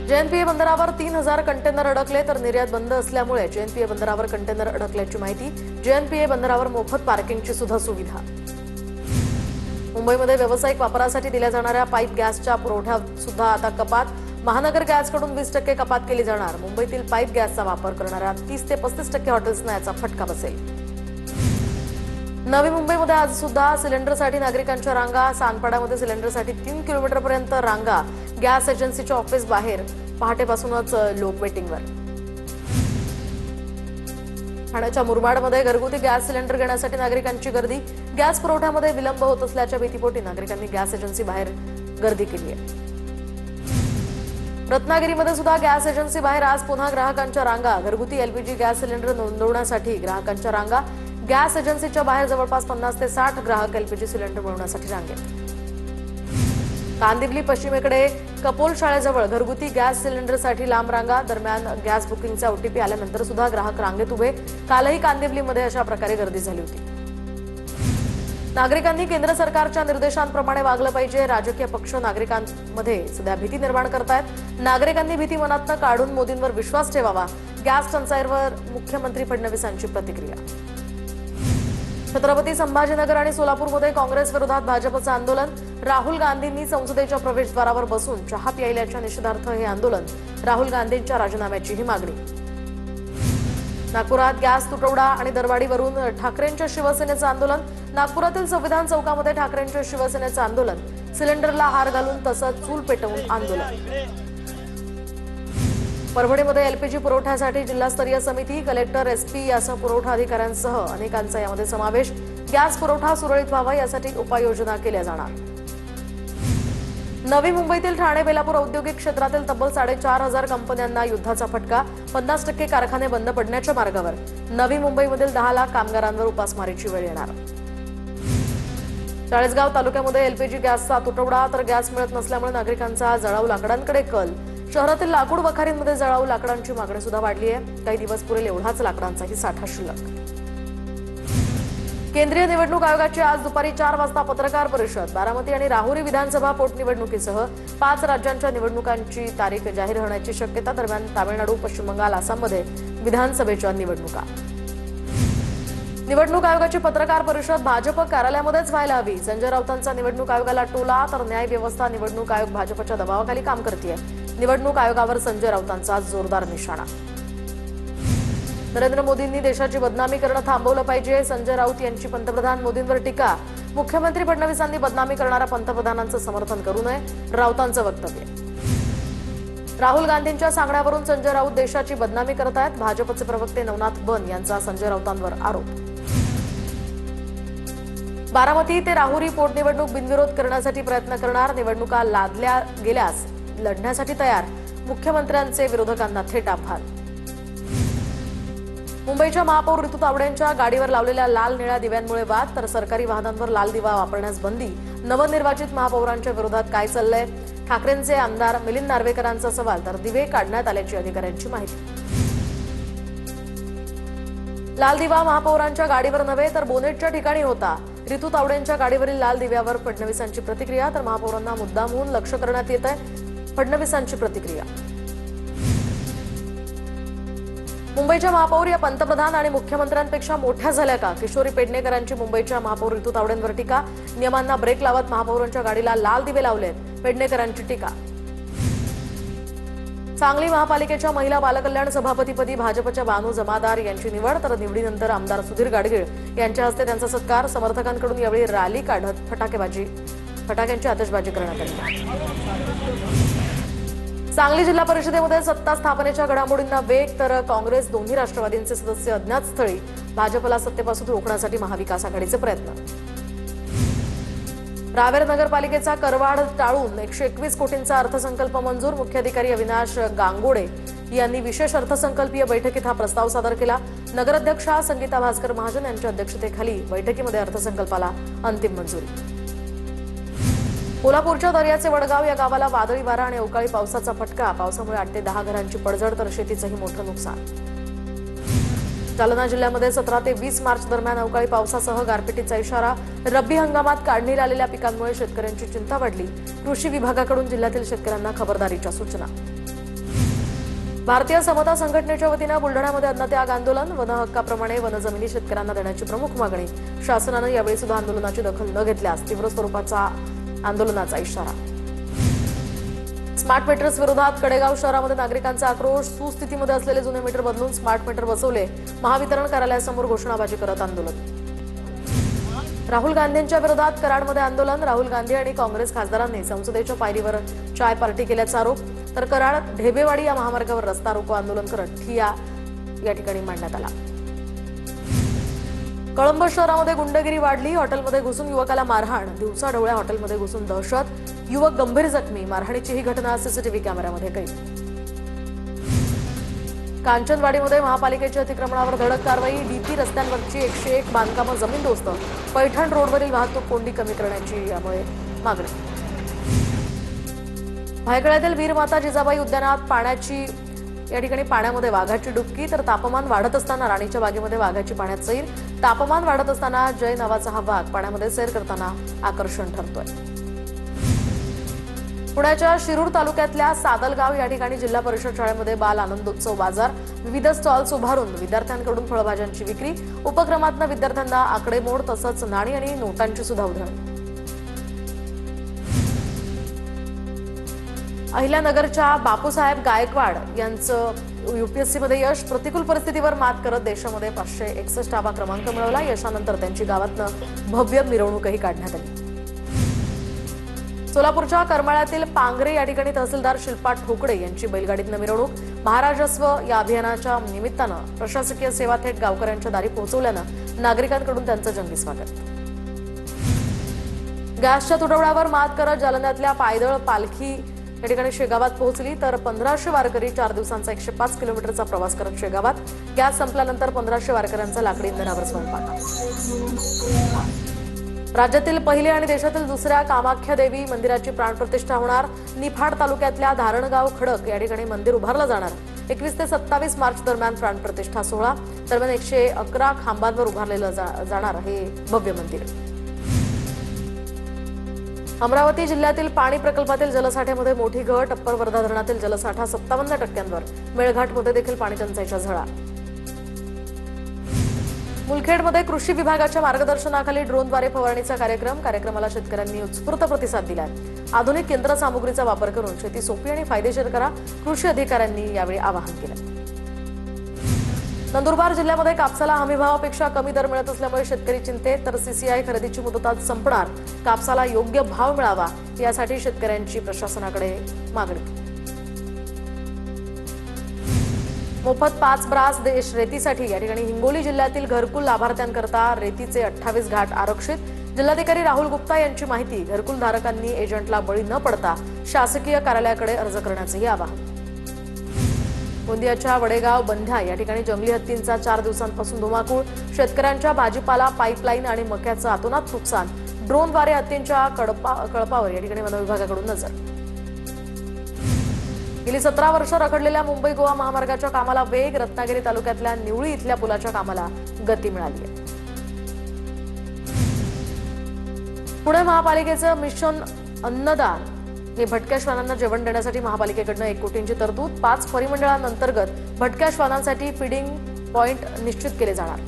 JNPA बंदरावर 3000 container अडकले तर निर्यात बंद असल्यामुळे जेएनपीए बंदरावर कंटेनर अडकल्याची माहिती। जेएनपीए बंदरावर मोफत पार्किंगची सुद्धा सुविधा। मुंबईमध्ये व्यावसायिक वापरासाठी दिल्या जाणाऱ्या पाईप गॅसच्या पुरवठ्यात सुद्धा आता कपात। महानगर गॅसकडून 20% कपात केली जाणार। मुंबईतील पाईप गॅसचा वापर करणाऱ्या 30 ते 35% हॉटेल्सना याचा फटका बसेल। नवी मुंबईमध्ये आज सुद्धा सिलेंडरसाठी नागरिकांच्या रांगा। सानपाड्यामध्ये सिलेंडरसाठी 3 किलोमीटरपर्यंत रांगा। गॅस एजन्सीच्या ऑफिस बाहेर पहाटेपासूनच लोक वेटिंगवर। ठाण्याच्या मुरबाडमध्ये घरगुती गॅस सिलेंडर घेण्यासाठी नागरिकांची गर्दी। गॅस पुरवठ्यामध्ये विलंब होत असल्याच्या भीतीपोटी नागरिकांनी गॅस एजन्सी बाहेर गर्दी केली आहे। रत्नागिरीमध्ये सुद्धा गॅस एजन्सी बाहेर आज पुन्हा ग्राहकांच्या रांगा। घरगुती एलपीजी गॅस सिलेंडर नोंदवण्यासाठी ग्राहकांच्या रांगा। गॅस एजन्सीच्या बाहेर जवळपास 50 ते 60 ग्राहक एलपीजी सिलेंडर मिळवण्यासाठी रांगेत। कांदिवली पश्चिमेकडे कपोल शाळेजवळ घरगुती गॅस सिलेंडरसाठी लांब रांगा। दरम्यान गॅस बुकिंगचा ओटीपी आल्यानंतर सुद्धा ग्राहक रांगेत उभे। कालही कांदिवलीमध्ये अशा प्रकारे गर्दी झाली होती। नागरिकांनी केंद्र सरकारच्या निर्देशांप्रमाणे वागलं पाहिजे। राजकीय पक्ष नागरिकांमध्ये सध्या भीती निर्माण करतायत। नागरिकांनी भीती मनातनं काढून मोदींवर विश्वास ठेवावा। गॅस टंचाईवर मुख्यमंत्री फडणवीसांची प्रतिक्रिया। छत्रपती संभाजीनगर आणि सोलापूरमध्ये काँग्रेस विरोधात भाजपचं आंदोलन। राहुल गांधींनी संसदेच्या प्रवेशद्वारावर बसून चहा प्यायल्याच्या निषेधार्थ हे आंदोलन। राहुल गांधींच्या राजीनाम्याचीही मागणी। नागपुरात गॅस तुटवडा आणि दरवाढीवरून ठाकरेंच्या शिवसेनेचं आंदोलन। नागपुरातील संविधान चौकामध्ये ठाकरेंच्या शिवसेनेचं आंदोलन। सिलेंडरला हार घालून तसंच चूल पेटवून आंदोलन। परभणीमध्ये एलपीजी पुरवठ्यासाठी जिल्हास्तरीय समिती। कलेक्टर, एसपी यासह पुरवठा अधिकाऱ्यांसह अनेकांचा यामध्ये समावेश। गॅस पुरवठा सुरळीत व्हावा यासाठी उपाययोजना केल्या जाणार। नवी मुंबईतील ठाणे बेलापूर औद्योगिक क्षेत्रातील तब्बल 4500 कंपन्यांना युद्धाचा फटका। 50% कारखाने बंद पडण्याच्या मार्गावर। नवी मुंबईमधील 10 लाख कामगारांवर उपासमारीची वेळ येणार। चाळीसगाव तालुक्यामध्ये एलपीजी गॅसचा तुटवडा तर गॅस मिळत नसल्यामुळे नागरिकांचा जळाऊ लाकडांकडे कल। शहरातील लाकूड वखारींमध्ये जळाऊ लाकडांची मागणी सुद्धा वाढली आहे। काही दिवस पुरेल एवढाच लाकडांचाही साठा शिल्लक। केंद्रीय निवडणूक आयोगाची आज दुपारी 4 वाजता पत्रकार परिषद। बारामती आणि राहुरी विधानसभा पोटनिवडणुकीसह 5 राज्यांच्या निवडणुकांची तारीख जाहीर होण्याची शक्यता। दरम्यान तामिळनाडू, पश्चिम बंगाल, आसाममध्ये विधानसभेच्या निवडणुका। निवडणूक आयोगाची पत्रकार परिषद भाजप कार्यालयामध्येच व्हायला हवी। संजय राऊतांचा निवडणूक आयोगाला टोला तर न्याय व्यवस्था निवडणूक आयोग भाजपच्या दबावाखाली काम करतेय। निवडणूक आयोगावर संजय राऊतांचा जोरदार निशाणा। नरेंद्र मोदींनी देशाची बदनामी करणं थांबवलं पाहिजे। संजय राऊत यांची पंतप्रधान मोदींवर टीका। मुख्यमंत्री फडणवीसांनी बदनामी करणाऱ्या पंतप्रधानांचं समर्थन करू नये, राऊतांचं वक्तव्य। राहुल गांधींच्या सांगण्यावरून संजय राऊत देशाची बदनामी करत आहेत। भाजपचे प्रवक्ते नवनाथ बन यांचा संजय राऊतांवर आरोप। बारामती ते राहुरी पोटनिवडणूक बिनविरोध करण्यासाठी प्रयत्न करणार। निवडणुका लादल्या गेल्यास लढण्यासाठी तयार। मुख्यमंत्र्यांचे विरोधकांना थेट आव्हान। मुंबईच्या महापौर ऋतू तावडेंच्या गाडीवर लावलेल्या लाल निळ्या दिव्यांमुळे वाद तर सरकारी वाहनांवर लाल दिवा वापरण्यास बंदी। नवनिर्वाचित महापौरांच्या विरोधात काय चाललंय? ठाकरेंचे आमदार मिलिंद नार्वेकरांचा सवाल तर दिवे काढण्यात आल्याची अधिकाऱ्यांची माहिती। लाल दिवा महापौरांच्या गाडीवर नव्हे तर बोनेटच्या ठिकाणी होता। ऋतू तावडेंच्या गाडीवरील लाल दिव्यावर फडणवीसांची प्रतिक्रिया तर महापौरांना मुद्दामहून लक्ष करण्यात येत आहे। फडणवीसांची प्रतिक्रिया। मुंबईच्या महापौर या पंतप्रधान आणि मुख्यमंत्र्यांपेक्षा मोठ्या झाल्या का? किशोरी पेडणेकरांची मुंबईच्या महापौर ऋतू तावडेंवर टीका। नियमांना ब्रेक लावत महापौरांच्या गाडीला लाल दिवे लावलेत, पेडणेकरांची टीका। सांगली महापालिकेच्या महिला बालकल्याण सभापतीपदी भाजपच्या बानू जमादार यांची निवड तर निवडीनंतर आमदार सुधीर गाडगीळ यांच्या हस्ते त्यांचा सत्कार। समर्थकांकडून यावेळी रॅली काढत फटाक्यांची आतषबाजी करण्यात आली। सांगली जिल्हा परिषदेमध्ये सत्ता स्थापनेच्या घडामोडींना वेग तर काँग्रेस दोन्ही राष्ट्रवादींचे सदस्य अज्ञात स्थळी। भाजपला सत्तेपासून रोखण्यासाठी महाविकास आघाडीचे प्रयत्न। रावेर नगरपालिकेचा करवाढ टाळून 121 कोटींचा अर्थसंकल्प मंजूर। मुख्याधिकारी अविनाश गांगोडे यांनी विशेष अर्थसंकल्पीय बैठकीत हा प्रस्ताव सादर केला। नगराध्यक्षा संगीता भास्कर महाजन यांच्या अध्यक्षतेखाली बैठकीमध्ये अर्थसंकल्पाला अंतिम मंजुरी। कोल्हापूरच्या दर्याचे वडगाव या गावाला वादळी वारा आणि अवकाळी पावसाचा फटका। पावसामुळे 8 ते 10 घरांची पडझड तर शेतीचंही मोठं नुकसान। जालना जिल्ह्यामध्ये 17 ते 20 मार्च दरम्यान अवकाळी पावसासह गारपिटीचा इशारा। रब्बी हंगामात काढणीला आलेल्या पिकांमुळे शेतकऱ्यांची चिंता वाढली। कृषी विभागाकडून जिल्ह्यातील शेतकऱ्यांना खबरदारीच्या सूचना। भारतीय समता संघटनेच्या वतीनं बुलढाण्यामध्ये अन्नत्याग आंदोलन, वन हक्काप्रमाणे वनजमिनी शेतकऱ्यांना देण्याची प्रमुख मागणी. शासनानं यावेळी सुद्धा आंदोलनाची दखल न घेतल्यास तीव्र स्वरूपाचा आंदोलनाचा इशारा. स्मार्ट मीटर्स विरोधात कडेगाव शहरामध्ये नागरिकांचा आक्रोश. सुस्थितीमध्ये असलेले जुने मीटर बदलून स्मार्ट मीटर बसवले. महावितरण कार्यालयासमोर घोषणाबाजी करत आंदोलन. राहुल गांधींच्या विरोधात कराडमध्ये आंदोलन. राहुल गांधी आणि काँग्रेस खासदारांनी संसदेच्या पायरीवर चाय पार्टी केल्याचा आरोप. तर कराड ढेबेवाडी या महामार्गावर रस्ता रोको आंदोलन करत ठिय्या या ठिकाणी मांडण्यात आला. कळंब शहरामध्ये गुंडगिरी वाढली. हॉटेलमध्ये घुसून युवकाला मारहाण. दिवसाढवळ्या हॉटेलमध्ये घुसून दहशत. युवक गंभीर जखमी. मारहाणीची ही घटना सीसीटीव्ही कॅमेऱ्यामध्ये कैद. कांचनवाडीमध्ये महापालिकेच्या अतिक्रमणावर धडक कारवाई. डीपी रस्त्यांवरची 101 बांधकामं जमीनदोस्त. पैठण रोडवरील वाहतूक कोंडी कमी करण्याची यामुळे मागणी. भायखळ्यातील वीरमाता जिजाबाई उद्यानात या ठिकाणी पाण्यामध्ये वाघाची डुबकी. तर तापमान वाढत असताना राणीच्या बागेमध्ये वाघाची पाण्यात सैर. तापमान वाढत असताना जय नावाचा हा वाघ पाण्यामध्ये सैर करताना आकर्षण ठरतोय. पुण्याच्या शिरूर तालुक्यातल्या सादलगाव या ठिकाणी जिल्हा परिषद शाळेमध्ये बाल आनंदोत्सव बाजार. विविध स्टॉल्स उभारून विद्यार्थ्यांकडून फळभाज्यांची विक्री. उपक्रमातनं विद्यार्थ्यांना आकडेमोड तसंच नाणी आणि नोटांची सुद्धा उधळण. अहिल्यानगरच्या बापूसाहेब गायकवाड यांचं यूपीएससीमध्ये यश. प्रतिकूल परिस्थितीवर मात करत देशामध्ये 561वा क्रमांक मिळवला. यशानंतर त्यांची गावातनं भव्य मिरवणूकही काढण्यात आली. सोलापूरच्या करमाळ्यातील पांगरे या ठिकाणी तहसीलदार शिल्पा ठोकडे यांची बैलगाडीतनं मिरवणूक. महाराजस्व या अभियानाच्या निमित्तानं प्रशासकीय सेवा थेट गावकऱ्यांच्या दारी पोहोचवल्यानं नागरिकांकडून त्यांचं जंगी स्वागत. गॅसच्या तुटवड्यावर मात करत जालन्यातल्या पायदळ पालखी या ठिकाणी शेगावात पोहोचली. तर 1500 वारकरी 4 दिवसांचा 105 किलोमीटरचा प्रवास करत शेगावात. गॅस संपल्यानंतर 1500 वारकऱ्यांचा लाकडी इंधनावर स्वयंपाक. राज्यातील पहिली आणि देशातील दुसऱ्या कामाख्या देवी मंदिराची प्राणप्रतिष्ठा होणार. निफाड तालुक्यातल्या धारणगाव खडक या ठिकाणी मंदिर उभारलं जाणार. 21 ते 27 मार्च दरम्यान प्राणप्रतिष्ठा सोहळा. दरम्यान 111 खांबांवर उभारलेलं जाणार हे भव्य मंदिर. अमरावती जिल्ह्यातील पाणी प्रकल्पातील जलसाठ्यामध्ये मोठी घट. अप्पर वर्धा धरणातील जलसाठा 57% मेळघाटमध्ये देखील पाणी टंचाईच्या झळा. मुलखेडमध्ये कृषी विभागाच्या मार्गदर्शनाखाली ड्रोनद्वारे फवारणीचा कार्यक्रमाला शेतकऱ्यांनी उत्स्फूर्त प्रतिसाद दिलाय. आधुनिक यंत्रसामुग्रीचा वापर करून शेती सोपी आणि फायदेशीर करा, कृषी अधिकाऱ्यांनी यावेळी आवाहन केलं. नंदुरबार जिल्ह्यामध्ये कापसाला हमीभावापेक्षा कमी दर मिळत असल्यामुळे शेतकरी चिंतेत. तर सीसीआय खरेदीची मुदत आज संपणार. कापसाला योग्य भाव मिळावा यासाठी शेतकऱ्यांची प्रशासनाकडे मागणी. मोफत 5 ब्रास देश रेतीसाठी या ठिकाणी हिंगोली जिल्ह्यातील घरकुल लाभार्थ्यांकरता रेतीचे 28 घाट आरक्षित. जिल्हाधिकारी राहुल गुप्ता यांची माहिती. घरकुल धारकांनी एजंटला बळी न पडता शासकीय कार्यालयाकडे अर्ज करण्याचंही आवाहन. गोंदियाच्या वडेगाव बंध्या या ठिकाणी जंगली हत्तींचा 4 दिवसांपासून धुमाकूळ. शेतकऱ्यांच्या भाजीपाला, पाईपलाईन आणि मक्याचं अतोनात नुकसान. ड्रोनद्वारे हत्तींच्या कळपावर या ठिकाणी वन विभागाकडून नजर. गेली 17 वर्ष रखडलेल्या मुंबई गोवा महामार्गाच्या कामाला वेग. रत्नागिरी तालुक्यातल्या निवळी इथल्या पुलाच्या कामाला गती मिळाली आहे. पुणे महापालिकेचं मिशन अन्नदान हे भटक्या श्वानांना जेवण देण्यासाठी महापालिकेकडनं 1 कोटींची तरतूद. 5 परिमंडळांअंतर्गत भटक्या श्वानांसाठी फीडिंग पॉइंट निश्चित केले जाणार.